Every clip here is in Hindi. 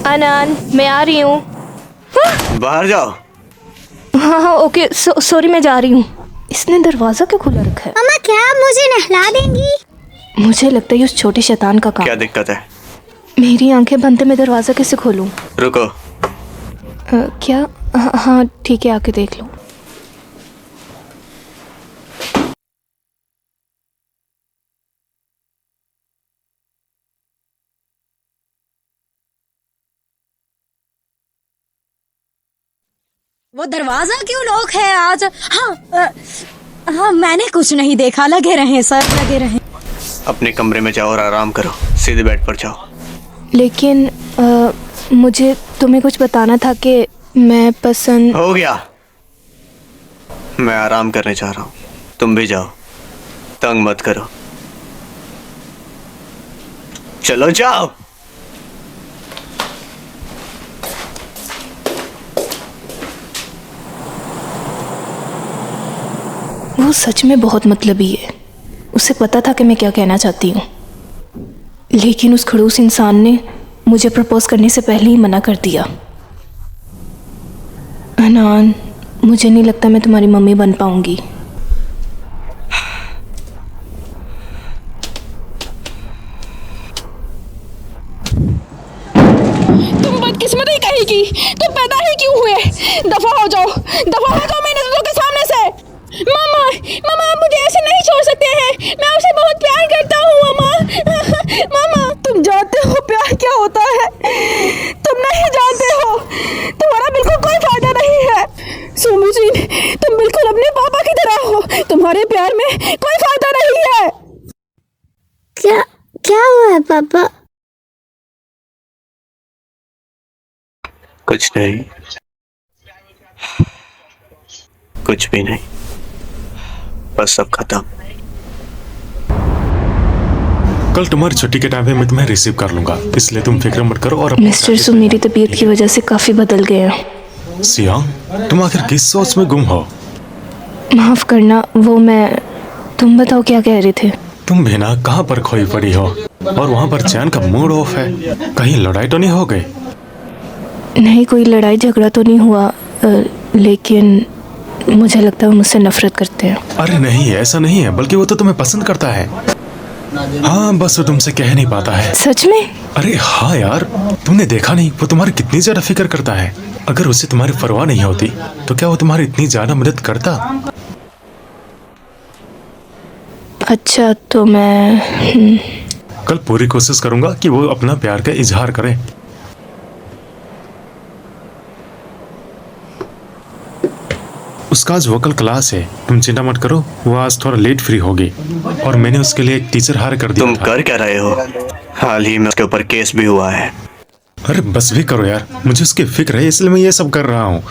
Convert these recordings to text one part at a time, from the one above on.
अनान, मैं आ रही हूँ। बाहर जाओ। हाँ हाँ ओके, सॉरी मैं जा रही हूँ। इसने दरवाजा क्यों खुला रखा है? मम्मा क्या आप मुझे नहला देंगी? मुझे लगता है ये उस छोटे शैतान का काम। क्या दिक्कत है? मेरी आंखें बंद है, मैं दरवाजा कैसे खोलूँ? रुको। क्या? हाँ ठीक है, आके देख लो। वो दरवाजा क्यों लॉक है आज? हाँ मैंने कुछ नहीं देखा। लगे रहे सर, लगे रहे। अपने कमरे में जाओ और आराम करो, सीधे बेड पर जाओ। लेकिन मुझे तुम्हें कुछ बताना था कि मैं पसंद। हो गया, मैं आराम करने जा रहा हूँ, तुम भी जाओ, तंग मत करो। चलो जाओ। वो सच में बहुत मतलबी है। उसे पता था कि मैं क्या कहना चाहती हूँ, लेकिन उस खड़ूस इंसान ने मुझे प्रपोज करने से पहले ही मना कर दिया। अनान, मुझे नहीं लगता मैं तुम्हारी मम्मी बन पाऊंगी। तुम बदकिस्मत ही कहेगी, तुम पैदा ही क्यों हुए? दफा हो जाओ, दफा हो जाओ मेरे नजरों के सामने से। मामा, मामा आप मुझे ऐसे नहीं छोड़ सकते हैं। मैं आपसे बहुत प्यार करता हूँ मामा। मामा तुम जानते हो प्यार क्या होता है? तुम नहीं जानते हो। तुम्हारा बिल्कुल कोई फायदा नहीं है। सोमूजीन, तुम बिल्कुल अपने पापा की तरह हो। तुम्हारे प्यार में कोई फायदा नहीं है। क्या क्या हुआ है पापा? कुछ नहीं, कुछ भी नहीं, बस सब खत्म। कल तुम्हारी छुट्टी के टाइम पे मैं तुम्हें रिसीव कर लूंगा, इसलिए तुम फिक्र मत करो। और मिस्टर सु मेरी तबीयत की वजह से काफ़ी बदल गए हैं। सियांग, तुम आखिर किस सोच में गुम हो? माफ़ करना, वो मैं। तुम बताओ क्या कह रहे थे? तुम भी ना कहाँ पर खोई पड़ी हो, और वहाँ पर चैन का मूड ऑफ है। कहीं लड़ाई तो नहीं हो गई? नहीं, कोई लड़ाई झगड़ा तो नहीं हुआ, लेकिन मुझे लगता है वो मुझसे नफरत करते हैं। अरे नहीं, ऐसा नहीं है, बल्कि वो तो तुम्हें पसंद करता है। हाँ, बस वो तुमसे कह नहीं पाता है। सच में? अरे हाँ यार, तुमने देखा नहीं वो तुम्हारी कितनी ज्यादा फिक्र करता है। अगर उसे तुम्हारी परवाह नहीं होती तो क्या वो तुम्हारी इतनी ज्यादा मदद करता? अच्छा तो मैं कल पूरी कोशिश करूंगा कि वो अपना प्यार का इजहार करे। उसका आज वोकल क्लास है, तुम चिंता मत करो, वो आज थोड़ा लेट फ्री होगी। और मैंने उसके लिए एक टीचर हायर कर दिया तुम था। कर क्या रहे हो? हाल ही में उसके ऊपर केस भी हुआ है। अरे बस भी करो यार, मुझे उसकी फिक्र है, इसलिए मैं ये सब कर रहा हूँ।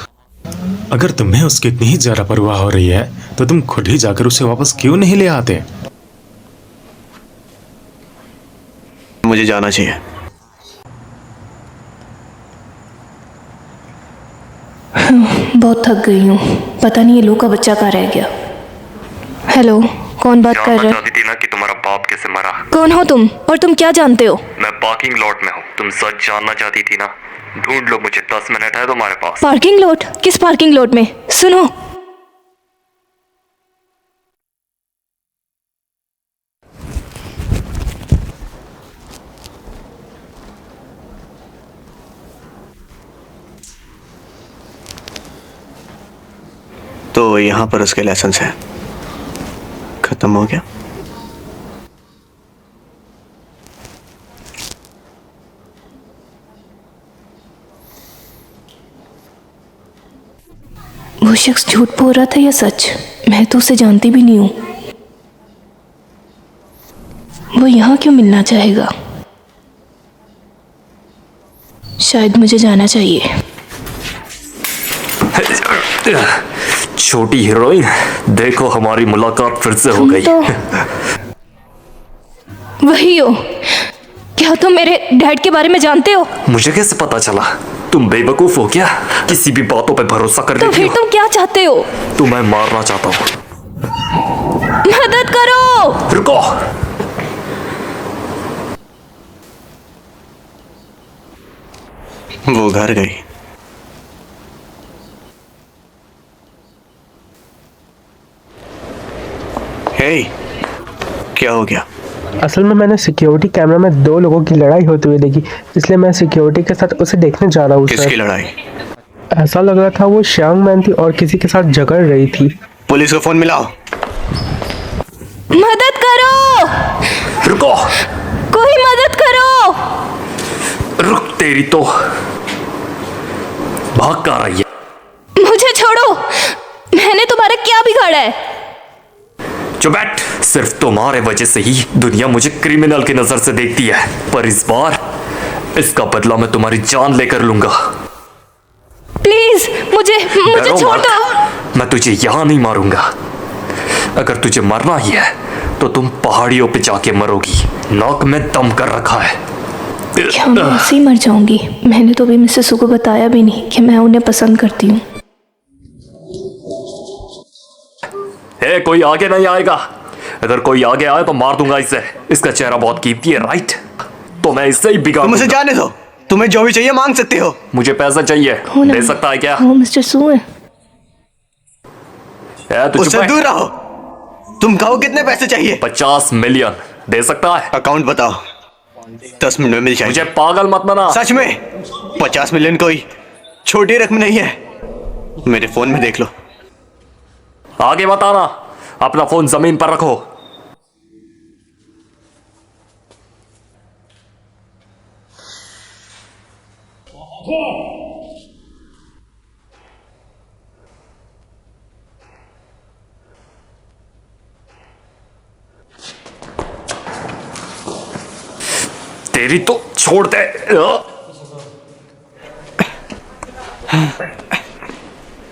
अगर तुम्हें उसकी इतनी ही ज्यादा परवाह हो रही है तो तुम खुद ही जाकर उसे वापस क्यों नहीं ले आते? मुझे जाना चाहिए। बहुत थक गई हूँ। पता नहीं ये लोग का बच्चा कहाँ रह गया। हेलो, कौन बात कर रहा है? चाहती थी ना कि तुम्हारा बाप कैसे मरा। कौन हो तुम और तुम क्या जानते हो? मैं पार्किंग लॉट में हूँ, तुम सच जानना चाहती थी ना? ढूंढ लो मुझे, 10 मिनट है तुम्हारे पास। Parking lot? किस पार्किंग लॉट में? सुनो, तो यहाँ पर उसके लाइसेंस है। खत्म हो गया। वो शख्स झूठ बोल रहा था या सच? मैं तो उसे जानती भी नहीं हूँ। वो यहाँ क्यों मिलना चाहेगा? शायद मुझे जाना चाहिए। छोटी हीरोइन, देखो हमारी मुलाकात फिर से हो गई। तो वही हो? क्या तुम मेरे डैड के बारे में जानते हो? मुझे कैसे पता चला? तुम बेवकूफ हो क्या? किसी भी बातों पे भरोसा कर तो लेती फिर हो? तुम क्या चाहते हो? तुम्हें मारना चाहता हूँ। मदद करो। रुको। वो घर गई। हे, क्या हो गया? असल में मैंने सिक्योरिटी कैमरा में 2 लोगों की लड़ाई होते हुए देखी, इसलिए मैं सिक्योरिटी के साथ उसे देखने जा रहा हूँ किसकी सर। लड़ाई? ऐसा लग रहा था वो श्यांग मैन थी और किसी के साथ झगड़ रही थी। पुलिस को फोन मिलाओ। मदद करो, रुको, कोई मदद करो। रुक, तेरी तो भाग कर रही है। मुझे छोड़ो, मैंने तुम्हारा क्या बिगाड़ा है? चुप बैठ। सिर्फ तुम्हारे वजह से ही दुनिया मुझे क्रिमिनल की नजर से देखती है, पर इस बार इसका बदला मैं तुम्हारी जान लेकर लूंगा। प्लीज मुझे डरो छोड़ मत। दो। मैं तुझे यहां नहीं मारूंगा। अगर तुझे मरना ही है तो तुम पहाड़ियों पे जाके मरोगी। नाक में दम कर रखा है। क्या मैं ऐसे ही मर जाऊंगी? मैंने तो अभी मिसेस सू को बताया भी नहीं कि मैं उन्हें पसंद करती हूँ। हे, कोई आगे नहीं आएगा। अगर कोई आगे आए तो मार दूंगा इसे। इसका चेहरा बहुत कीमती है, राइट? तो मैं इससे ही बिगाड़ तुम उसे दूंगा। जाने दो, तुम्हें जो भी चाहिए मांग सकते हो। मुझे पैसा चाहिए, कौन है? दे सकता है क्या? वो मिस्टर सू है। तू चुप उससे है। दूर रहो। तुम कहो कितने पैसे चाहिए? 50 मिलियन दे सकता है? अकाउंट बताओ, 10 मिनट में मिल मुझे जाएगी। पागल मत बना। सच में 50 मिलियन कोई छोटी रकम नहीं है। मेरे फोन में देख लो। आगे मत आना, अपना फोन जमीन पर रखो। तेरी तो छोड़ दे।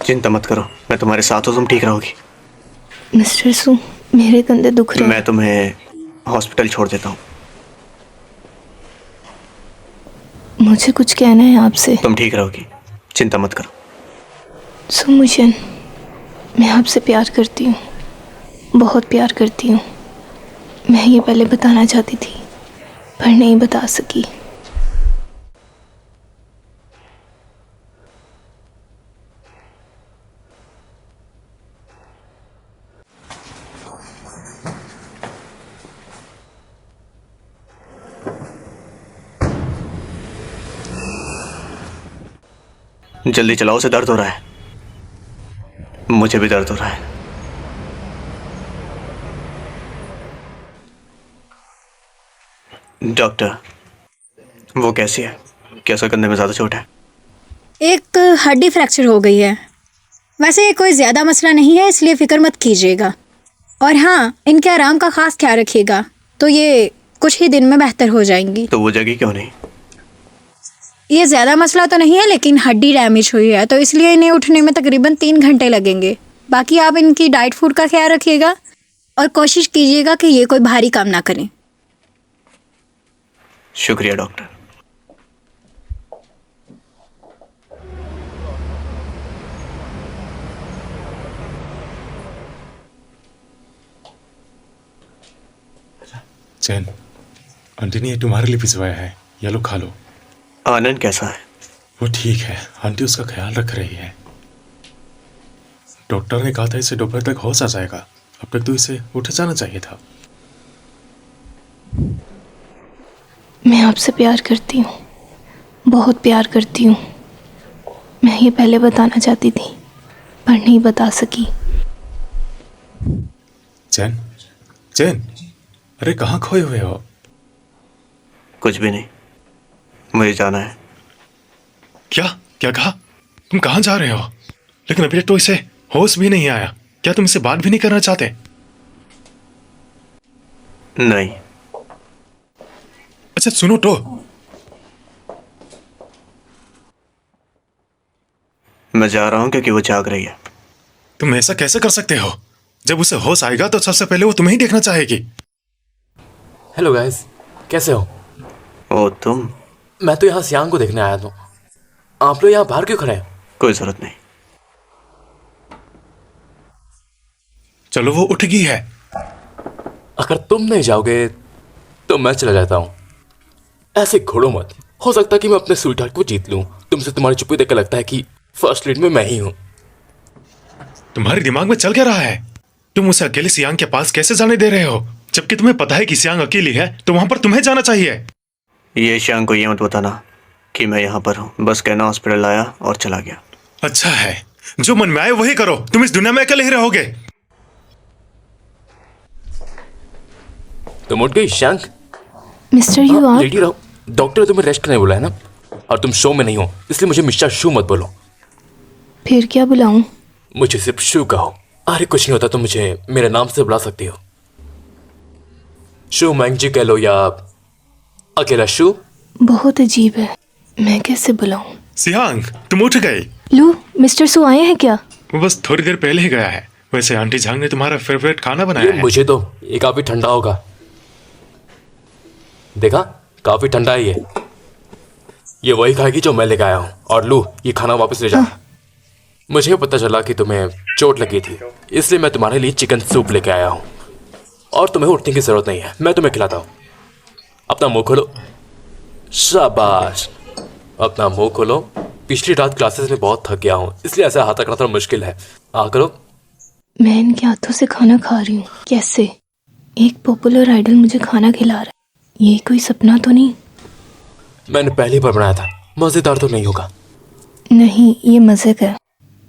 चिंता मत करो, मैं तुम्हारे साथ हूँ, तुम ठीक रहोगी। मिस्टर सू, मेरे कंधे दुख रहे हैं। मैं तुम्हें हॉस्पिटल छोड़ देता हूँ। मुझे कुछ कहना है आपसे। तुम ठीक रहोगी, चिंता मत करो। सू मुझे, मैं आपसे प्यार करती हूँ, बहुत प्यार करती हूँ। मैं ये पहले बताना चाहती थी पर नहीं बता सकी। जल्दी चलाओ, उसे दर्द हो रहा है। मुझे भी दर्द हो रहा है। डॉक्टर, वो कैसी है? कैसा कंधे में ज़्यादा चोट है? एक हड्डी फ्रैक्चर हो गई है। वैसे ये कोई ज़्यादा मसला नहीं है, इसलिए फ़िक्र मत कीजिएगा। और हाँ, इनके आराम का ख़ास ख्याल रखिएगा, तो ये कुछ ही दिन में बेहतर हो जाएंगी। तो वो जगह क्यों नहीं? ये ज़्यादा मसला तो नहीं है, लेकिन हड्डी डैमेज हुई है, तो इसलिए इन्हें उठने में तकरीबन 3 घंटे लगेंगे। बाकी आप इनकी डाइट फूड का ख्याल रखिएगा और कोशिश कीजिएगा कि ये कोई भारी काम ना करें। शुक्रिया डॉक्टर। चैन, आंटी ने ये तुम्हारे लिए भिजवाया है, ये लो खा लो। आनंद कैसा है? वो ठीक है, आंटी उसका ख्याल रख रही है। डॉक्टर ने कहा था इसे दोपहर तक होश आ जाएगा। अब तक तो इसे उठ जाना चाहिए था। मैं आपसे प्यार करती हूँ, बहुत प्यार करती हूँ। मैं ये पहले बताना चाहती थी पर नहीं बता सकी। चैन, चैन, अरे कहाँ खोए हुए हो? कुछ भी नहीं, मुझे जाना है। क्या क्या कहा? तुम कहाँ जा रहे हो? लेकिन अभी तक तो इसे होश भी नहीं आया। क्या तुम इसे बात भी नहीं करना चाहते? नहीं। अच्छा सुनो तो, मैं जा रहा हूं क्योंकि वो जाग रही है। तुम ऐसा कैसे कर सकते हो? जब उसे होश आएगा तो सबसे पहले वो तुम्हें ही देखना चाहेगी। हेलो गाइस, कैसे हो? ओ तुम? मैं तो यहाँ सियांग को देखने आया था। आप लोग यहाँ बाहर क्यों खड़े हैं? कोई जरूरत नहीं। चलो वो उठ गई है। अगर तुम नहीं जाओगे तो मैं चला जाता हूँ। ऐसे घोड़ो मत, हो सकता कि मैं अपने स्वीट हार्ट को जीत लूँ। तुमसे तुम्हारी चुप्पी देख कर लगता है कि फर्स्ट लीड में मैं ही हूँ। तुम्हारे दिमाग में चल क्या रहा है? तुम उसे अकेले सियांग के पास कैसे जाने दे रहे हो, जबकि तुम्हें पता है कि सियांग अकेली है, तो वहां पर तुम्हें जाना चाहिए। ये सियांग को ये मत बताना कि मैं यहाँ पर हूँ। बस कहना हॉस्पिटल आया और चला गया। अच्छा है, जो मन में आए वही करो। तुम इस दुनिया में अकेले ही रहोगे। तुम उठ गई शैंक? मिस्टर यू आप लेडी रहो। डॉक्टर ने तुम्हें रेस्ट करने बोला है ना, और तुम शो में नहीं हो, इसलिए मुझे मिस्टर शू मत बोलो। फिर क्या बुलाऊं? मुझे सिर्फ शू कहो। अरे कुछ नहीं होता, तुम मुझे मेरे नाम से बुला सकती हो। शू मैंगजी कह लो या अकेला शू। बहुत अजीब है, मैं कैसे बुलाऊं? सियांग, तुम उठ गई? लू, मिस्टर सू आए हैं क्या? वो बस थोड़ी देर पहले ही गया है। वैसे आंटी झांग ने तुम्हारा फेवरेट खाना बनाया है। मुझे तो ये काफी ठंडा होगा। देखा, काफी ठंडा है ये वही खाएगी जो मैं लेकर आया हूँ। और लू, ये खाना वापस ले जा। मुझे पता चला कि तुम्हें चोट लगी थी, इसलिए मैं तुम्हारे लिए चिकन सूप लेके आया हूँ। और तुम्हें उठने की जरूरत नहीं है, मैं तुम्हें खिलाता हूँ। अपना मुंह खोलो। शाबाश, अपना मुंह खोलो। पिछली रात क्लासेस में बहुत थक गया हूँ, इसलिए ऐसा हाथ रखना थोड़ा मुश्किल है। आ करो। मैं इनके हाथों से खाना खा रही हूँ कैसे? एक पॉपुलर आइडल मुझे खाना खिला रहा है। ये कोई सपना तो नहीं? मैंने पहली बार बनाया था, मजेदार तो नहीं होगा। नहीं, ये मजे का है।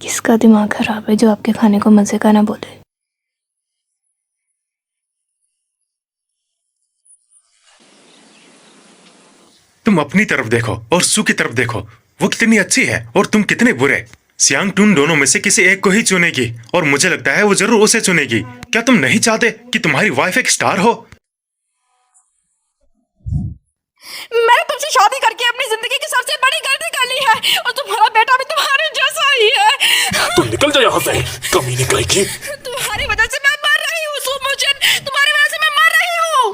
किसका दिमाग खराब है जो आपके खाने को मजे का ना बोले? तुम अपनी तरफ देखो और सू की तरफ देखो। वो कितनी अच्छी है और तुम कितने बुरे। सियांग तुम दोनों में से किसी एक को ही चुनेगी, और मुझे लगता है वो जरूर उसे चुनेगी। क्या तुम नहीं चाहते कि तुम्हारी वाइफ एक स्टार हो? मैंने तुमसे शादी करके अपनी जिंदगी की सबसे बड़ी गलती कर ली है, और तुम्हारा बेटा भी तुम्हारे जैसा ही है। तुम निकल जाओ यहाँ से, कमी निकल की। तुम्हारी वजह से मैं मर रही हूँ सुमुचन, तुम्हारी वजह से मैं मर रही हूँ।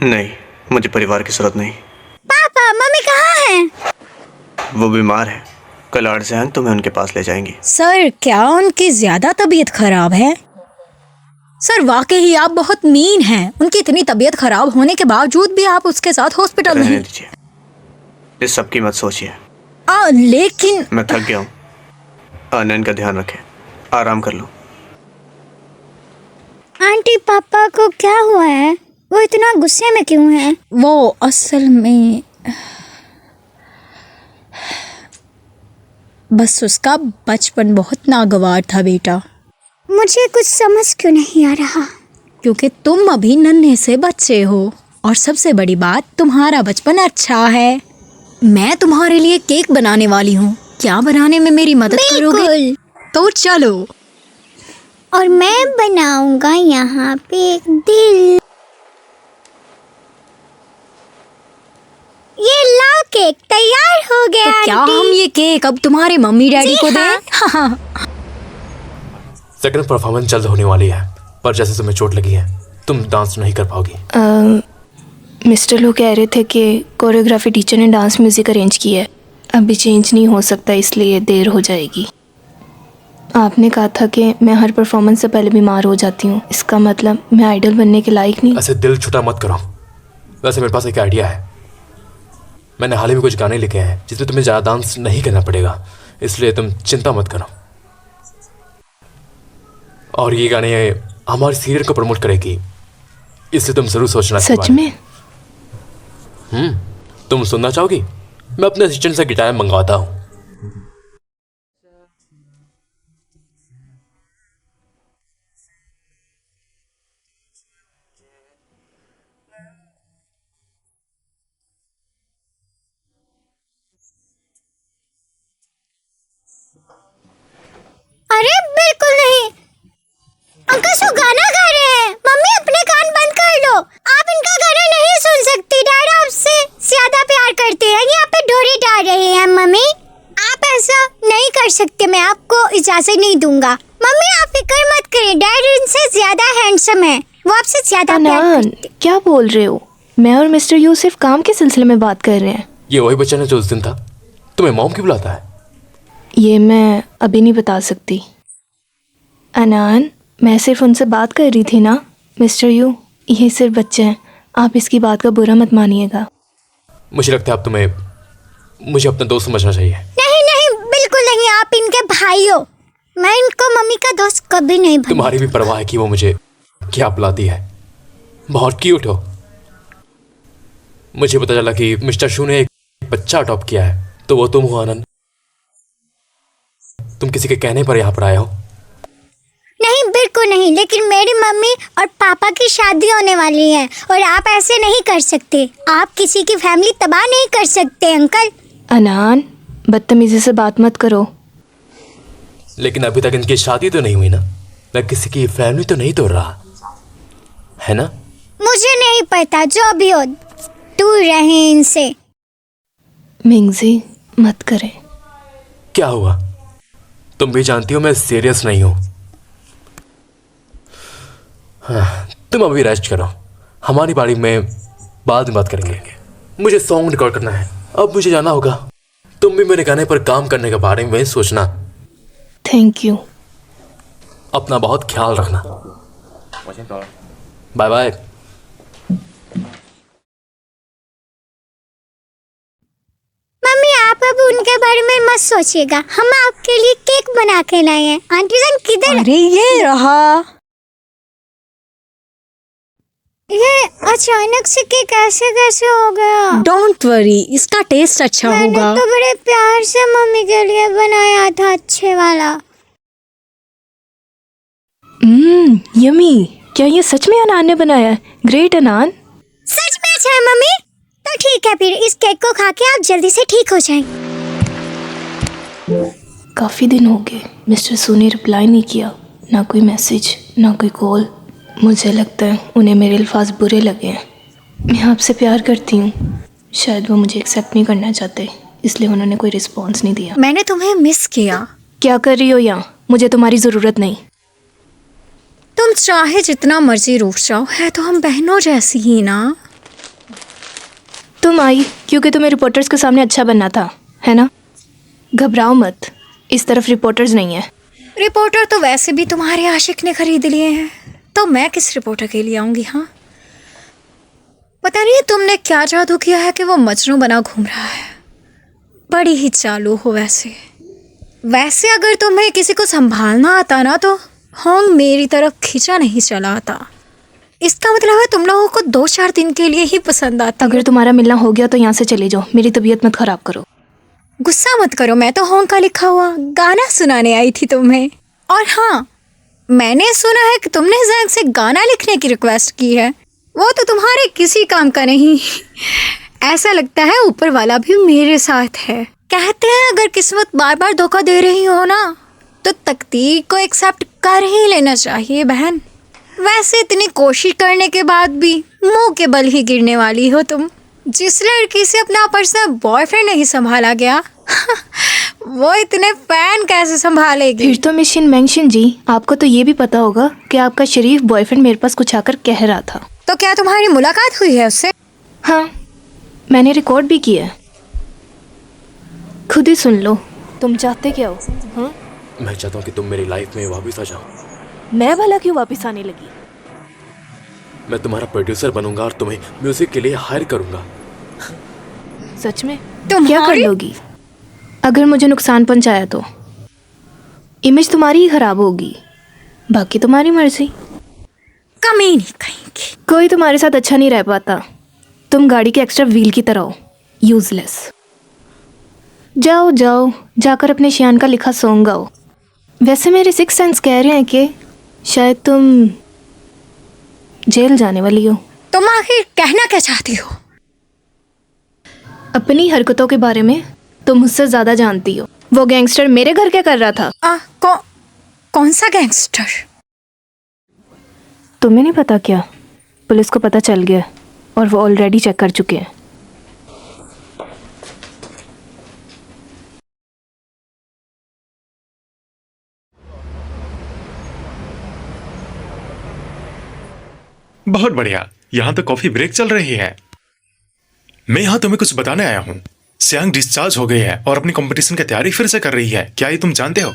नहीं, मुझे परिवार की जरूरत नहीं। पापा मम्मी कहाँ हैं? वो बीमार है। कल 8 से आएंगे तो मैं उनके पास ले जाएंगी। सर, क्या उनकी ज्यादा तबीयत खराब है? सर, वाकई ही आप बहुत मीन हैं। उनकी इतनी तबीयत खराब होने के बावजूद भी आप उसके साथ हॉस्पिटल रहने नहीं। दीजिए, इस सब की मत सोचिए। लेकिन मैं थक गया हूँ। आनंद का ध्यान रखें, आराम कर लो। आंटी पापा को क्या हुआ है? वो इतना गुस्से में क्यों है? वो असल में बस उसका बचपन बहुत नागवार था बेटा। मुझे कुछ समझ क्यों नहीं आ रहा? क्योंकि तुम अभी नन्हे से बच्चे हो, और सबसे बड़ी बात, तुम्हारा बचपन अच्छा है। मैं तुम्हारे लिए केक बनाने वाली हूँ। क्या बनाने में मेरी मदद करोगे? बिल्कुल। तो चलो। और मैं बनाऊंगा यहाँ पे एक दिल। ये लाओ, केक तैयार हो गया। तो क्या आंटी। हम ये केक अब तुम्हारे मम्मी डैडी को दें? हाँ। सेकंड परफॉर्मेंस जल्द होने वाली है, पर जैसे तुम्हें चोट लगी है, तुम डांस नहीं कर पाओगी। मिस्टर लो कह रहे थे कि कोरियोग्राफी टीचर ने डांस म्यूजिक अरेंज किया है। अभी चेंज नहीं हो सकता, इसलिए देर हो जाएगी। आपने कहा था कि मैं हर परफॉर्मेंस से पहले बीमार हो जाती हूँ। इसका मतलब मैं आइडल बनने के लायक नहीं। ऐसे दिल छोटा मत करो। वैसे मेरे पास एक आइडिया है। मैंने हाल ही में कुछ गाने लिखे हैं जिसमें तुम्हें ज़्यादा डांस नहीं करना पड़ेगा, इसलिए तुम चिंता मत करो। और ये गाने हमारे सीरियल को प्रमोट करेगी, इसलिए तुम जरूर सोचना। सच में? तुम सुनना चाहोगी? मैं अपने असिस्टेंट से गिटार मंगवाता हूँ। अरे बिल्कुल नहीं। अंकल सो गाना गा रहे हैं। मम्मी अपने कान बंद कर लो। आप इनका गाना नहीं सुन सकती। डैड आपसे ज्यादा प्यार करते हैं। यहाँ पे डोरी डाल रहे हैं। मम्मी आप ऐसा नहीं कर सकते, मैं आपको इजाजत नहीं दूंगा। मम्मी आप फिक्र मत करें, डैड इनसे ज्यादा हैंडसम है, वो आपसे ज्यादा प्यार अनान, करते। क्या बोल रहे हो? मैं और मिस्टर यू सिर्फ काम के सिलसिले में बात कर रहे हैं। ये वही बच्चा है जो उस दिन था। तुम्हें मॉम क्यों बुलाता है? ये मैं अभी नहीं बता सकती। अनान, मैं सिर्फ उनसे बात कर रही थी ना। मिस्टर यू, ये सिर्फ बच्चे हैं, आप इसकी बात का बुरा मत मानिएगा। मुझे लगता है अब तुम्हें मुझे अपना दोस्त समझना चाहिए। नहीं नहीं, बिल्कुल नहीं, आप इनके भाई हो। मैं इनको मम्मी का दोस्त कभी नहीं बनूंगी। तुम्हारी भी परवाह है कि वो मुझे क्या बुलाती है। बहुत क्यूट हो। मुझे पता चला कि मिस्टर शू ने एक बच्चा अडॉप्ट किया है, तो वो तुम हो आनंद। तुम किसी के कहने पर यहाँ पर आए हो? नहीं, बिल्कुल नहीं, लेकिन मेरी मम्मी और पापा की शादी होने वाली है और आप ऐसे नहीं कर सकते। आप किसी की फैमिली तबाह नहीं कर सकते अंकल। अनान, बदतमीजी से बात मत करो। लेकिन अभी तक इनकी शादी तो नहीं हुई ना, मैं किसी की फैमिली तो नहीं तोड़ रहा, है ना? मुझे नहीं पता, जो भी हो दूर रहे इनसे। मिंगजी मत करें। क्या हुआ? तुम भी जानती हो मैं सीरियस नहीं हूं। हाँ, तुम अभी रेस्ट करो, हमारी बारी में बाद में बात करेंगे। मुझे सॉन्ग रिकॉर्ड करना है, अब मुझे जाना होगा। तुम भी मेरे गाने पर काम करने के बारे में सोचना। Thank you. अपना बहुत ख्याल रखना। Bye bye. मम्मी, आप अब उनके बारे में मत सोचिएगा। हम आपके लिए केक बना के लाए हैं। आंटी जान किधर है? अरे ये रहा। ये अचानक से केक कैसे कैसे हो गया? डोंट वरी, इसका टेस्ट अच्छा मैंने होगा। तो बड़े प्यार से मम्मी के लिए बनाया था, अच्छे वाला। यमी। क्या ये सच में अनान ने बनाया है? ग्रेट अनान। सच में अच्छा है मम्मी? तो ठीक है, फिर इस केक को खा के आप जल्दी से ठीक हो जाएं। काफ़ी दिन हो गए मिस्टर सू ने रिप्लाई नहीं किया, ना कोई मैसेज ना कोई कॉल। मुझे लगता है उन्हें मेरे अल्फाज बुरे लगे हैं। मैं आपसे प्यार करती हूँ, शायद वो मुझे एक्सेप्ट नहीं करना चाहते, इसलिए उन्होंने कोई रिस्पॉन्स नहीं दिया। मैंने तुम्हें मिस किया। क्या कर रही हो यहाँ? मुझे तुम्हारी ज़रूरत नहीं। तुम चाहे जितना मर्जी रूठ जाओ, है तो हम बहनों जैसी ही ना। तुम आई क्योंकि तुम्हें रिपोर्टर्स के सामने अच्छा बनना था, है ना? घबराओ मत, इस तरफ रिपोर्टर्स नहीं है। रिपोर्टर तो वैसे भी तुम्हारे आशिक ने खरीद लिए हैं, तो मैं किस रिपोर्टर के लिए आऊंगी? हाँ, पता नहीं तुमने क्या जादू किया है कि वो मजनू बना घूम रहा है। बड़ी ही चालू हो वैसे अगर तुम्हें किसी को संभालना आता ना, तो होंग मेरी तरफ खींचा नहीं चला आता। इसका मतलब है तुम लोगों को 2-4 दिन के लिए ही पसंद आता। अगर तुम्हारा मिलना हो गया तो यहाँ से चले जाओ, मेरी तबीयत मत खराब करो। गुस्सा मत करो, मैं तो होंग का लिखा हुआ गाना सुनाने आई थी तुम्हें। और हाँ, मैंने सुना है कि तुमने जैंग से गाना लिखने की रिक्वेस्ट की है। वो तो तुम्हारे किसी काम का नहीं। ऐसा लगता है ऊपर वाला भी मेरे साथ है। कहते हैं अगर किस्मत बार बार धोखा दे रही हो ना, तो तकदीर को एक्सेप्ट कर ही लेना चाहिए बहन। वैसे इतनी कोशिश करने के बाद भी मुंह के बल ही गिरने वाली हो तुम। जिस लड़की से अपना पर्सनल बॉयफ्रेंड नहीं संभाला गया, वो इतने फैन कैसे संभालेगी? फिर तो मिशन मेंशन जी, आपको तो ये भी पता होगा कि आपका शरीफ बॉयफ्रेंड मेरे पास कुछ आकर कह रहा था। तो क्या तुम्हारी मुलाकात हुई है उससे? हाँ, मैंने रिकॉर्ड भी किया है, खुद ही सुन लो। तुम चाहते क्या हो? हाँ, मैं चाहता हूँ कि तुम मेरी लाइफ में वापस आ जाओ। मैं भला क्यों वापस आने लगी? मैं तुम्हारा प्रोड्यूसर बनूंगा और तुम्हें म्यूजिक के लिए हायर करूंगा। सच में? तुम क्या कर लोगी? अगर मुझे नुकसान पहुंचाया तो इमेज तुम्हारी ही खराब होगी, बाकी तुम्हारी मर्जी। कमीनी कहीं। कोई तुम्हारे साथ अच्छा नहीं रह पाता। तुम गाड़ी के एक्स्ट्रा व्हील की तरह हो, यूजलेस। जाओ जाओ, जाकर अपने शियान का लिखा सॉन्ग गाओ। वैसे मेरे 6 सेंस कह रहे हैं कि शायद तुम जेल जाने वाली हो। तुम आखिर कहना क्या चाहती हो? अपनी हरकतों के बारे में तुम मुझसे ज्यादा जानती हो। वो गैंगस्टर मेरे घर क्या कर रहा था? कौन सा गैंगस्टर? तुम्हें नहीं पता क्या? पुलिस को पता चल गया और वो ऑलरेडी चेक कर चुके हैं। बहुत बढ़िया, यहाँ तो कॉफी ब्रेक चल रही है। मैं यहाँ तुम्हें कुछ बताने आया हूँ। सियांग डिस्चार्ज हो गई है और अपनी कंपटीशन की तैयारी फिर से कर रही है। क्या ये तुम जानते हो?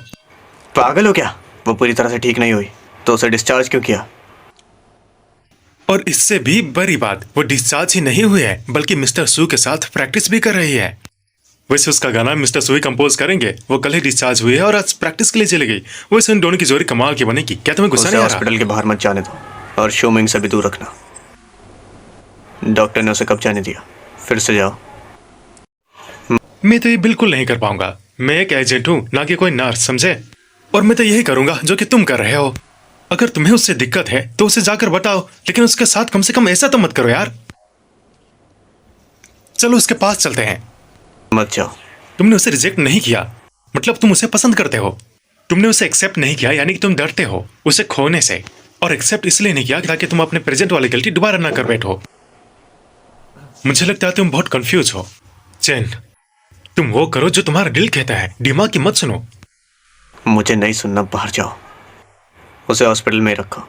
पागल हो क्या? वो पूरी तरह से ठीक नहीं हुई तो उसे डिस्चार्ज क्यों किया? और इससे भी बड़ी बात, वो डिस्चार्ज ही नहीं हुए हैं बल्कि मिस्टर सू के साथ प्रैक्टिस भी कर रही है। वैसे उसका गाना मिस्टर सू ही कंपोज करेंगे। वो कल ही डिस्चार्ज हुई है और आज प्रैक्टिस के लिए चली गई। वैसे उन दोनों की जोड़ी कमाल की बनेगी। क्या तुम्हें गुस्सा उसे नहीं आ रहा? हॉस्पिटल के बाहर मत जाने दो और शोमिंग से भी दूर रखना। डॉक्टर ने उसे कब जाने दिया? फिर से जाओ। मैं तो ये बिल्कुल नहीं कर पाऊंगा। मैं एक एजेंट हूँ, ना कि कोई नर्स, समझे? और मैं तो यही करूंगा जो कि तुम कर रहे हो। अगर तुम्हें उससे दिक्कत है तो उसे जाकर बताओ, लेकिन उसके साथ कम से कम ऐसा तो मत करो यार। चलो उसके पास चलते हैं। मत जाओ। तुमने उसे रिजेक्ट नहीं किया, मतलब तुम उसे पसंद करते हो। तुमने उसे एक्सेप्ट नहीं किया, यानी कि तुम डरते हो उसे खोने से। और एक्सेप्ट इसलिए नहीं किया ताकि तुम अपने प्रेजेंट वाली गलती दोबारा ना कर बैठो। मुझे लगता है तुम बहुत कंफ्यूज हो। चैन, तुम वो करो जो तुम्हारा दिल कहता है, दिमाग की मत सुनो। मुझे नहीं सुनना, बाहर जाओ। उसे हॉस्पिटल में रखो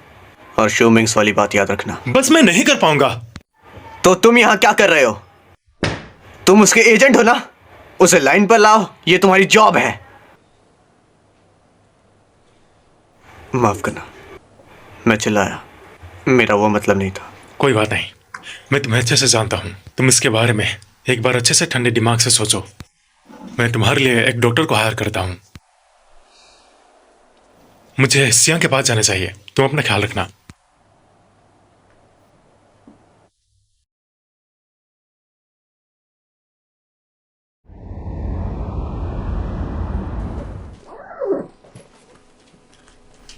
और शोमिंग्स वाली बात याद रखना। बस मैं नहीं कर पाऊंगा। तो तुम यहाँ क्या कर रहे हो? तुम उसके एजेंट हो ना? उसे लाइन पर लाओ, ये तुम्हारी जॉब है। माफ करना, मैं चिल्लाया, मेरा वो मतलब नहीं था। कोई बात नहीं, मैं तुम्हें अच्छे से जानता हूँ। तुम इसके बारे में एक बार अच्छे से ठंडे दिमाग से सोचो। मैं तुम्हारे लिए एक डॉक्टर को हायर करता हूँ। मुझे सियां के पास जाना चाहिए। तुम अपना ख्याल रखना।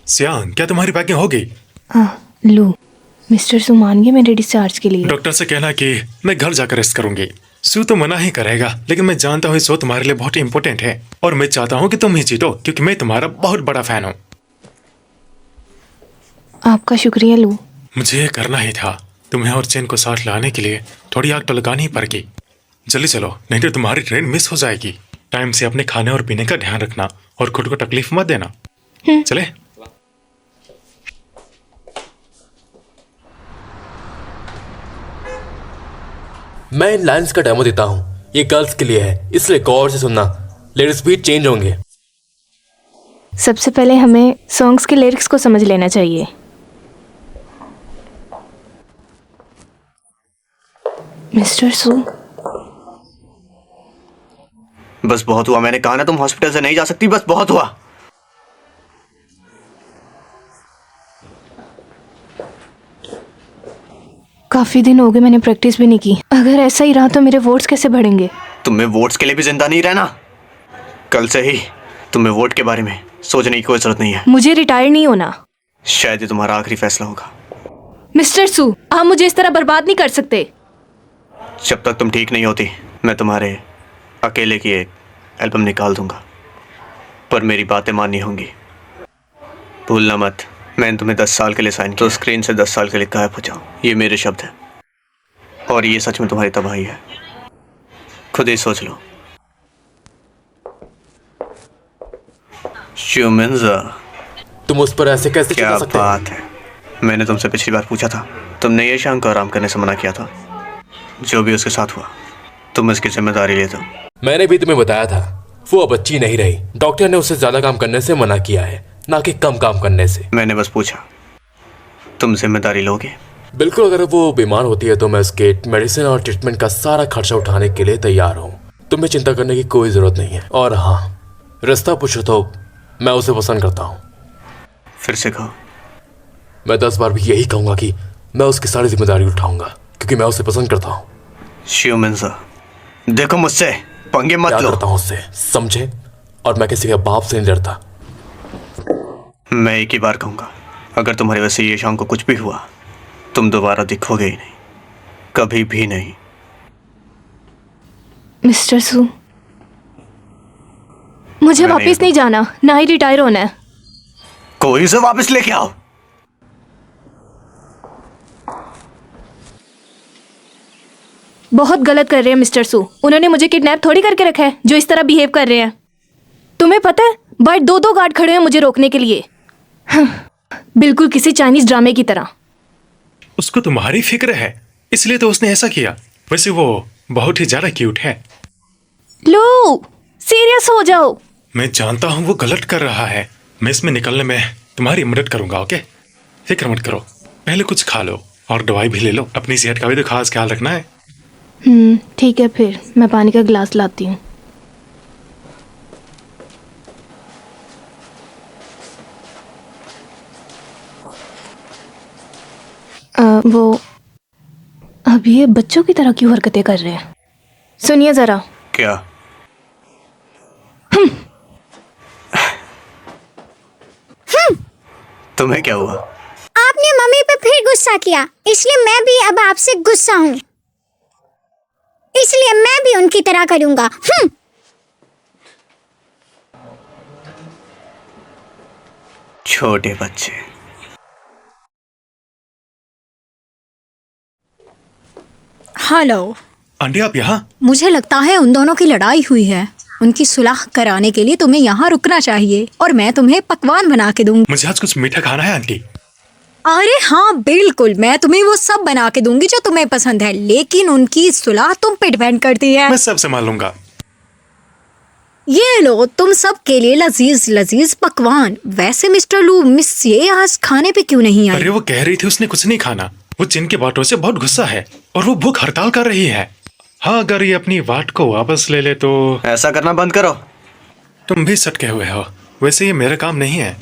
सियां, क्या तुम्हारी पैकिंग हो गई? लू, मिस्टर सू मान गए मेरे डिस्चार्ज के लिए। डॉक्टर से कहना कि मैं घर जाकर रेस्ट करूंगी। सू तो मना ही करेगा, लेकिन मैं जानता हूँ इस वक्त तुम्हारे लिए बहुत इंपॉर्टेंट है और मैं चाहता हूँ कि तुम ही जीतो, क्योंकि मैं तुम्हारा बहुत बड़ा फैन हूँ। आपका शुक्रिया लू। मुझे ये करना ही था। तुम्हें और चैन को साथ लाने के लिए थोड़ी आग तो लगानी ही पड़ेगी। जल्दी चलो, नहीं तो तुम्हारी ट्रेन मिस हो जाएगी। टाइम से अपने खाने और पीने का ध्यान रखना और खुद को तकलीफ मत देना। चले? मैं इन लाइन्स का डेमो देता हूँ। ये गर्ल्स के लिए है, इसलिए गौर से सुनना। लिरिक्स भी चेंज होंगे। सबसे पहले हमें सॉन्ग्स के लिरिक्स को समझ लेना चाहिए। मिस्टर सू, बस बहुत हुआ। मैंने कहा ना तुम हॉस्पिटल से नहीं जा सकती। बस बहुत हुआ। काफी दिन हो गए मैंने प्रैक्टिस भी नहीं की। अगर ऐसा ही रहा तो मेरे वोट्स कैसे बढ़ेंगे? तुम्हें वोट्स के लिए भी जिंदा नहीं रहना। कल से ही तुम्हें वोट के बारे में सोचने की कोई जरूरत नहीं है। मुझे रिटायर नहीं होना। शायद ये तुम्हारा आखिरी फैसला होगा। मिस्टर सू, आप मुझे इस तरह बर्बाद नहीं कर सकते। जब तक तुम ठीक नहीं होती, मैं तुम्हारे अकेले की एक एल्बम निकाल दूंगा, पर मेरी बातें माननी होंगी। भूलना मत, मैंने तुम्हें 10 साल के लिए साइन किया, तो स्क्रीन से 10 साल के लिए गायब हो जाओ। ये मेरे शब्द हैं और ये सच में तुम्हारी तबाही है। खुद ही सोच लो। श्यूमिंजा, तुम उस पर ऐसे कैसे क्या चिल्ला सकते हो? बात है? मैंने तुमसे पिछली बार पूछा था, तुमने ये शाम को आराम करने से मना किया था। जो भी उसके साथ हुआ, तुम इसकी जिम्मेदारी ले दो। मैंने भी तुम्हें बताया था, वो अब अच्छी नहीं रही। डॉक्टर ने उसे ज्यादा काम करने से मना किया है, ना कि कम काम करने से। मैंने बस पूछा, तुम जिम्मेदारी लोगे? बिल्कुल, अगर वो बीमार होती है तो मैं उसके मेडिसिन और ट्रीटमेंट का सारा खर्चा उठाने के लिए तैयार हूँ। तुम्हें चिंता करने की कोई जरूरत नहीं है। और हाँ, रास्ता पूछो तो मैं उसे पसंद करता हूँ। फिर से कहो। मैं 10 बार भी यही कहूंगा कि मैं उसकी सारी जिम्मेदारी उठाऊंगा, क्योंकि मैं उसे पसंद करता हूँ। श्यूमिंजा, देखो मुझसे पंगे मत क्या लो। करता हूँ उससे, समझे? और मैं किसी के बाप से नहीं डरता। मैं एक ही बार कहूंगा, अगर तुम्हारी वजह से ये शाम को कुछ भी हुआ, तुम दोबारा दिखोगे ही नहीं, कभी भी नहीं। मिस्टर सू, मुझे मैं वापस नहीं जाना, ना ही रिटायर होना है। कोई उसे वापस लेके आओ। बहुत गलत कर रहे हैं मिस्टर सू। उन्होंने मुझे किडनैप थोड़ी करके रखा है जो इस तरह बिहेव कर रहे हैं। तुम्हें पता है, बाहर 2-2 गार्ड खड़े हैं मुझे रोकने के लिए। बिल्कुल किसी चाइनीज ड्रामे की तरह। उसको तुम्हारी फिक्र है, इसलिए तो उसने ऐसा किया। वैसे वो बहुत ही ज्यादा क्यूट है। लो, सीरियस हो जाओ। मैं जानता हूँ वो गलत कर रहा है। मैं इसमें निकलने में तुम्हारी मदद करूंगा, ओके? फिक्र मत करो। पहले कुछ खा लो और दवाई भी ले लो, अपनी सेहत का भी तो खास ख्याल रखना है। ठीक है, फिर मैं पानी का गिलास लाती हूँ। वो अब ये बच्चों की तरह क्यों हरकतें कर रहे हैं? सुनिए जरा। क्या? तुम्हें क्या हुआ? आपने मम्मी पे फिर गुस्सा किया, इसलिए मैं भी अब आपसे गुस्सा हूँ, इसलिए मैं भी उनकी तरह करूँगा। छोटे बच्चे। हेलो आंटी, आप यहाँ? मुझे लगता है उन दोनों की लड़ाई हुई है। उनकी सुलह कराने के लिए तुम्हें यहाँ रुकना चाहिए और मैं तुम्हें पकवान बना के दूंगी। मुझे आज कुछ मीठा खाना है आंटी। अरे हाँ बिल्कुल, मैं तुम्हें वो सब बना के दूंगी जो तुम्हें पसंद है, लेकिन उनकी सुलह तुम पे डिपेंड करती है। मैं सब संभाल लूंगा। ये लो तुम सब के लिए लजीज लजीज पकवान। वैसे मिस्टर लू, मिस ये आज खाने पे क्यों नहीं आई? अरे वो कह रही थी उसने कुछ नहीं खाना। वो चिन के बातों से बहुत गुस्सा है और वो भूख हड़ताल कर रही है। हाँ, अगर ये अपनी बात को वापस ले ले तो। ऐसा करना बंद करो। तुम भी सटके हुए हो। वैसे ये मेरा काम नहीं है।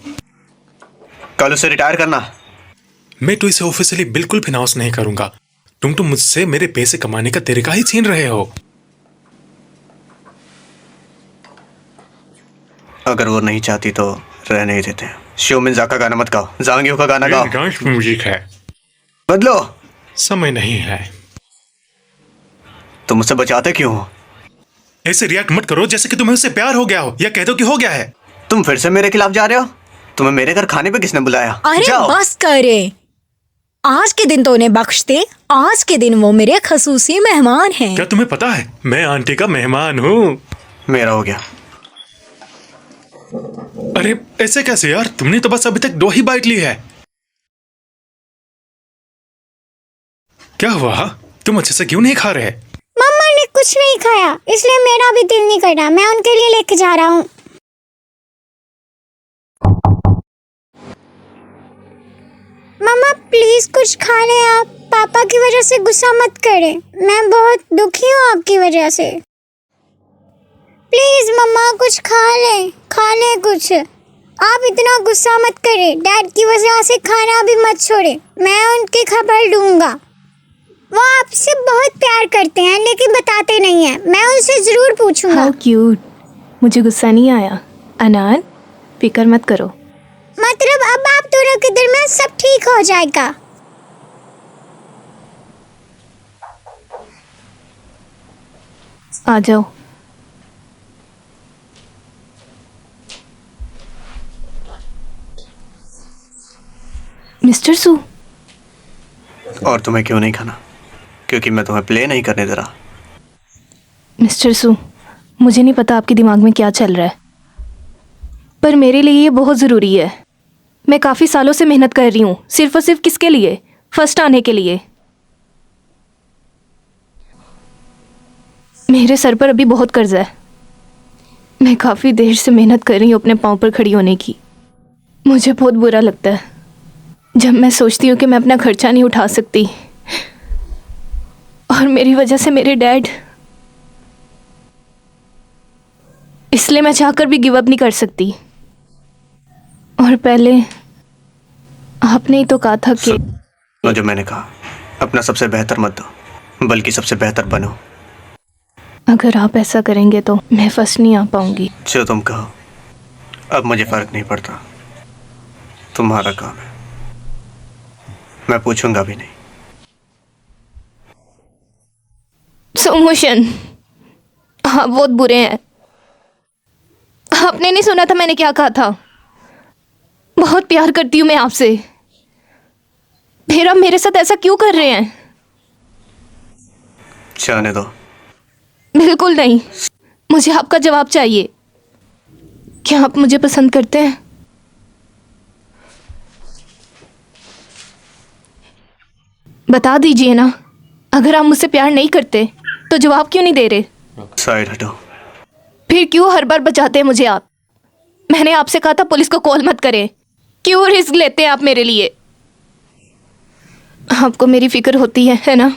कल उसे रिटायर करना। मैं तो इसे ऑफिशियली बिल्कुल भी अनाउंस नहीं करूंगा। तुम तो मुझसे मेरे पैसे कमाने का तरीका ही छीन रहे हो। अगर वो नहीं चाहती तो रहने ही देते हैं। शोमिंजा का गाना मत गाओ, जांगियों का गाना गाओ। डांस म्यूजिक है, बदलो। समय नहीं है। तुम मुझसे बचाते क्यों हो? ऐसे रिएक्ट मत करो जैसे कि तुम्हें उससे प्यार हो गया हो, या कह दो कि हो गया है। तुम फिर से मेरे खिलाफ जा रहे हो? तुम्हें मेरे घर खाने पे किसने बुलाया? अरे जाओ। बस करे, आज के दिन तो उन्हें बख्श दे। आज के दिन वो मेरे खसूसी मेहमान हैं। क्या तुम्हें पता है मैं आंटी का मेहमान हूँ? मेरा हो गया। अरे ऐसे कैसे यार, तुमने तो बस अभी तक 2 ही बाइट ली है। क्या हुआ, तुम अच्छे से क्यों नहीं खा रहे? मम्मा ने कुछ नहीं खाया, इसलिए मेरा भी दिल नहीं कर रहा। मैं उनके लिए लेके जा रहा हूँ। मम्मा प्लीज कुछ खा ले आप। पापा की वजह से गुस्सा मत करें, मैं बहुत दुखी हूँ आपकी वजह से। प्लीज मम्मा कुछ खा ले कुछ। आप इतना गुस्सा मत करें। डैड की वजह से खाना भी मत छोड़े, मैं उनकी खबर लूँगा। वो आपसे बहुत प्यार करते हैं लेकिन बताते नहीं हैं। मैं उनसे जरूर पूछूंगा। How cute. मुझे गुस्सा नहीं आया। अनान, फिक्र मत करो। मतलब अब आप दोनों के दरमियान सब ठीक हो जाएगा। आ जाओ। मिस्टर सू। और तुम्हें क्यों नहीं खाना? क्योंकि मैं तुम्हें प्ले नहीं करने दे रहा। मिस्टर सू, मुझे नहीं पता आपके दिमाग में क्या चल रहा है, पर मेरे लिए ये बहुत ज़रूरी है। मैं काफ़ी सालों से मेहनत कर रही हूँ, सिर्फ और सिर्फ किसके लिए? फर्स्ट आने के लिए। मेरे सर पर अभी बहुत कर्जा है। मैं काफ़ी देर से मेहनत कर रही हूँ अपने पाँव पर खड़ी होने की। मुझे बहुत बुरा लगता है जब मैं सोचती हूँ कि मैं अपना खर्चा नहीं उठा सकती और मेरी वजह से मेरे डैड। इसलिए मैं चाहकर भी गिव अप नहीं कर सकती। और पहले आपने ही तो कहा था कि जो मैंने कहा, अपना सबसे बेहतर मत दो, बल्कि सबसे बेहतर बनो। अगर आप ऐसा करेंगे तो मैं फर्स्ट नहीं आ पाऊंगी। जो तुम कहो, अब मुझे फर्क नहीं पड़ता। तुम्हारा काम है, मैं पूछूंगा भी नहीं। सोमोशन, आप बहुत बुरे हैं। आपने नहीं सुना था मैंने क्या कहा था? बहुत प्यार करती हूँ मैं आपसे, फिर आप मेरे साथ ऐसा क्यों कर रहे हैं? जाने दो। बिल्कुल नहीं, मुझे आपका जवाब चाहिए। क्या आप मुझे पसंद करते हैं? बता दीजिए ना। अगर आप मुझसे प्यार नहीं करते तो जवाब क्यों नहीं दे रहे? साइड हटो। फिर क्यों हर बार बचाते हैं मुझे आप? मैंने आपसे कहा था पुलिस को कॉल मत करें। क्यों रिस्क लेते हैं आप मेरे लिए? आपको मेरी फिक्र होती है ना?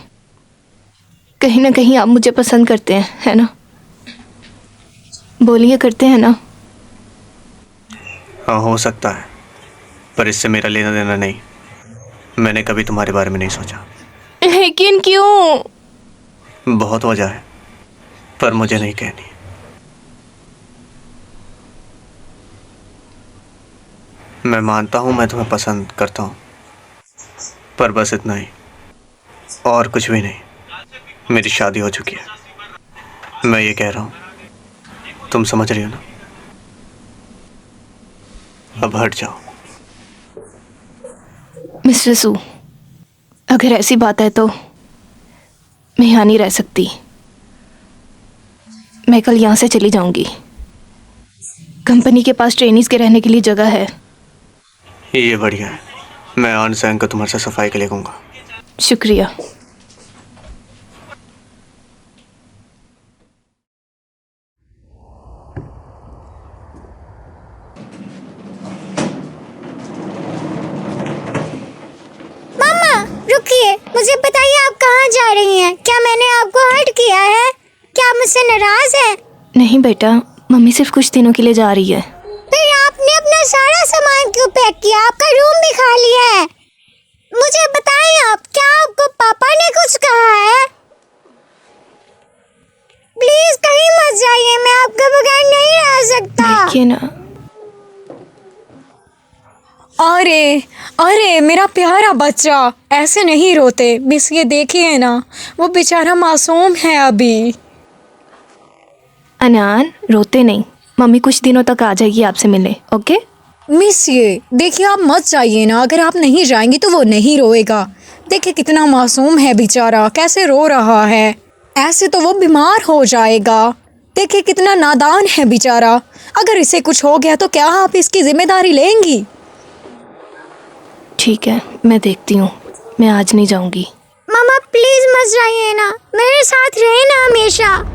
कहीं ना कहीं आप मुझे पसंद करते हैं, है ना? बोलिए, करते हैं ना? हाँ, हो सकता है, पर इससे मेरा लेना देना नहीं। मैंने कभी तुम्हारे बारे में नहीं सोचा। लेकिन क्यों? बहुत वजह है, पर मुझे नहीं कहनी। मैं मानता हूँ मैं तुम्हें पसंद करता हूँ, पर बस इतना ही, और कुछ भी नहीं। मेरी शादी हो चुकी है। मैं ये कह रहा हूँ, तुम समझ रही हो ना? अब हट जाओ। मिस्टर सू, अगर ऐसी बात है तो मैं यहाँ नहीं रह सकती। मैं कल यहाँ से चली जाऊंगी। कंपनी के पास ट्रेनीज के रहने के लिए जगह है। ये बढ़िया है। मैं आन सैंग को तुम्हारे से सफाई के लिए कहूँगा। शुक्रिया। मम्मा रुकिए, मुझे बताइए आप कहाँ जा रही हैं? क्या मैंने आपको हर्ट किया है? क्या आप मुझसे नाराज हैं? नहीं बेटा, मम्मी सिर्फ कुछ दिनों के लिए जा रही है। फिर आपने अपना सारा सामान क्यों पैक किया? आपका रूम भी खाली है। मुझे बताइए आप, क्या आपको पापा ने कुछ कहा है? प्लीज कहीं मत जाइए, मैं आपके बगैर नहीं रह सकता। देखिए ना। अरे अरे मेरा प्यारा बच्चा, ऐसे नहीं रोते। मिस ये देखिए ना, वो बेचारा मासूम है अभी। अनान, रोते नहीं। मम्मी कुछ दिनों तक आ जाएगी आपसे मिलने, ओके? मिस ये देखिए, आप मत जाइए ना। अगर आप नहीं जाएंगी तो वो नहीं रोएगा। देखिए कितना मासूम है बेचारा, कैसे रो रहा है। ऐसे तो वो बीमार हो जाएगा। देखिए कितना नादान है बेचारा। अगर इसे कुछ हो गया तो क्या आप इसकी जिम्मेदारी लेंगी? ठीक है, मैं देखती हूँ। मैं आज नहीं जाऊंगी। मम्मा प्लीज मत जाइए ना, मेरे साथ रहे ना हमेशा।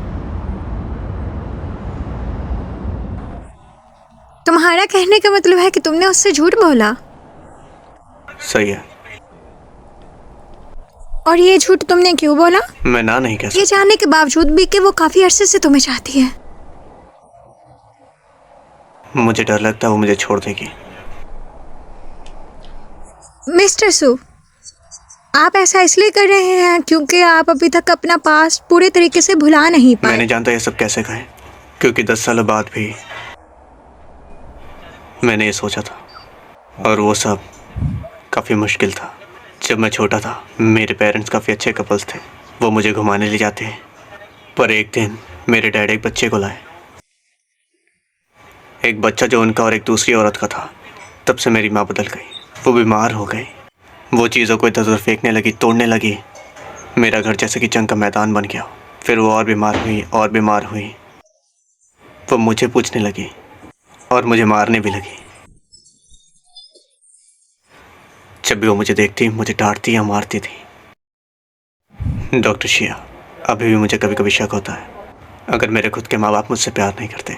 तुम्हारा कहने का मतलब है कि तुमने उससे झूठ बोला? सही है। और ये झूठ तुमने क्यों बोला? मैं ना नहीं कह ये सकता। जानने के बावजूद भी कि वो काफी अरसे से तुम्हें चाहती है। मुझे डर लगता है वो मुझे छोड़ देगी। मिस्टर सू, आप ऐसा इसलिए कर रहे हैं क्योंकि आप अभी तक अपना पास्ट पूरे तरीके से भुला नहीं मैं पाए। नहीं जानता ये सब कैसे कहें, क्योंकि 10 सालों बाद भी मैंने ये सोचा था, और वो सब काफ़ी मुश्किल था। जब मैं छोटा था, मेरे पेरेंट्स काफ़ी अच्छे कपल्स थे। वो मुझे घुमाने ले जाते हैं, पर एक दिन मेरे डैड एक बच्चे को लाए। एक बच्चा जो उनका और एक दूसरी औरत का था। तब से मेरी माँ बदल गई। वो बीमार हो गई। वो चीज़ों को इधर उधर फेंकने लगी, तोड़ने लगी। मेरा घर जैसे कि जंग का मैदान बन गया। फिर वो और बीमार हुई और बीमार हुई। वो मुझे पूछने लगी और मुझे मारने भी लगी। जब भी वो मुझे देखती, मुझे डांटती या मारती थी। डॉक्टर शिया, अभी भी मुझे कभी कभी शक होता है, अगर मेरे खुद के माँ बाप मुझसे प्यार नहीं करते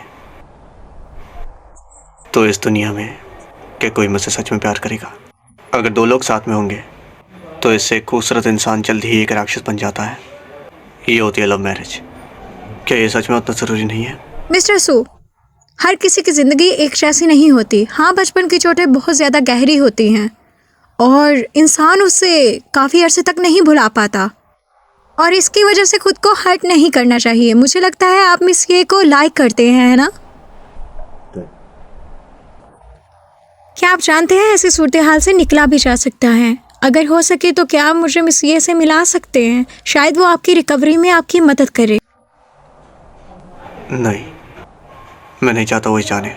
तो इस दुनिया में क्या कोई मुझसे सच में प्यार करेगा? अगर 2 लोग साथ में होंगे तो इससे एक खूबसूरत इंसान जल्दी ही एक राक्षस बन जाता है। ये होती है लव मैरिज। क्या ये सच में उतना ज़रूरी नहीं है? मिस्टर सू, हर किसी की ज़िंदगी एक जैसी नहीं होती। हाँ, बचपन की चोटें बहुत ज़्यादा गहरी होती हैं और इंसान उससे काफ़ी अरसे तक नहीं भुला पाता, और इसकी वजह से खुद को हर्ट नहीं करना चाहिए। मुझे लगता है आप मिस ये को लाइक करते हैं, है ना? क्या आप जानते हैं ऐसी सूरत हाल से निकला भी जा सकता है? अगर हो सके तो क्या आप मुझे मिस ये से मिला सकते हैं? शायद वो आपकी रिकवरी में आपकी मदद करे। नहीं, मैं नहीं चाहता वो जाने।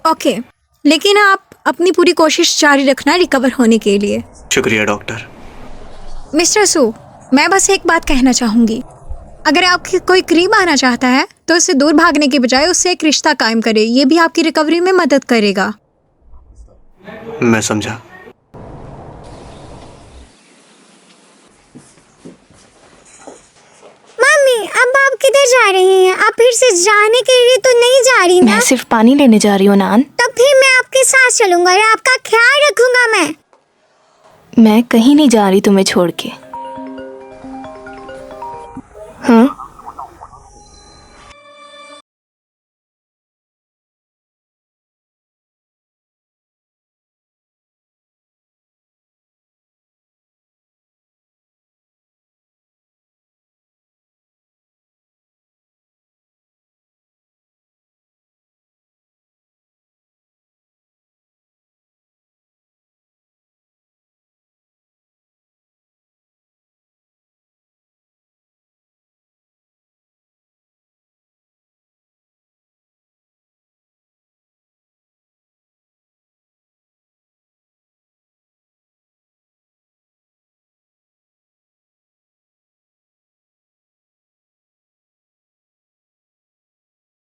ओके, लेकिन आप अपनी पूरी कोशिश जारी रखना रिकवर होने के लिए। शुक्रिया डॉक्टर। मिस्टर सू, मैं बस एक बात कहना चाहूँगी। अगर आपकी कोई करीब आना चाहता है तो उससे दूर भागने के बजाय उससे एक रिश्ता कायम करे। ये भी आपकी रिकवरी में मदद करेगा। मैं समझा। मम्मी अब आप किधर जा रही हैं? आप फिर से जाने के लिए तो नहीं जा रही ना? मैं सिर्फ पानी लेने जा रही हूँ नान। तो फिर मैं आपके साथ चलूंगा और आपका ख्याल रखूंगा मैं। मैं कहीं नहीं जा रही तुम्हें छोड़ के।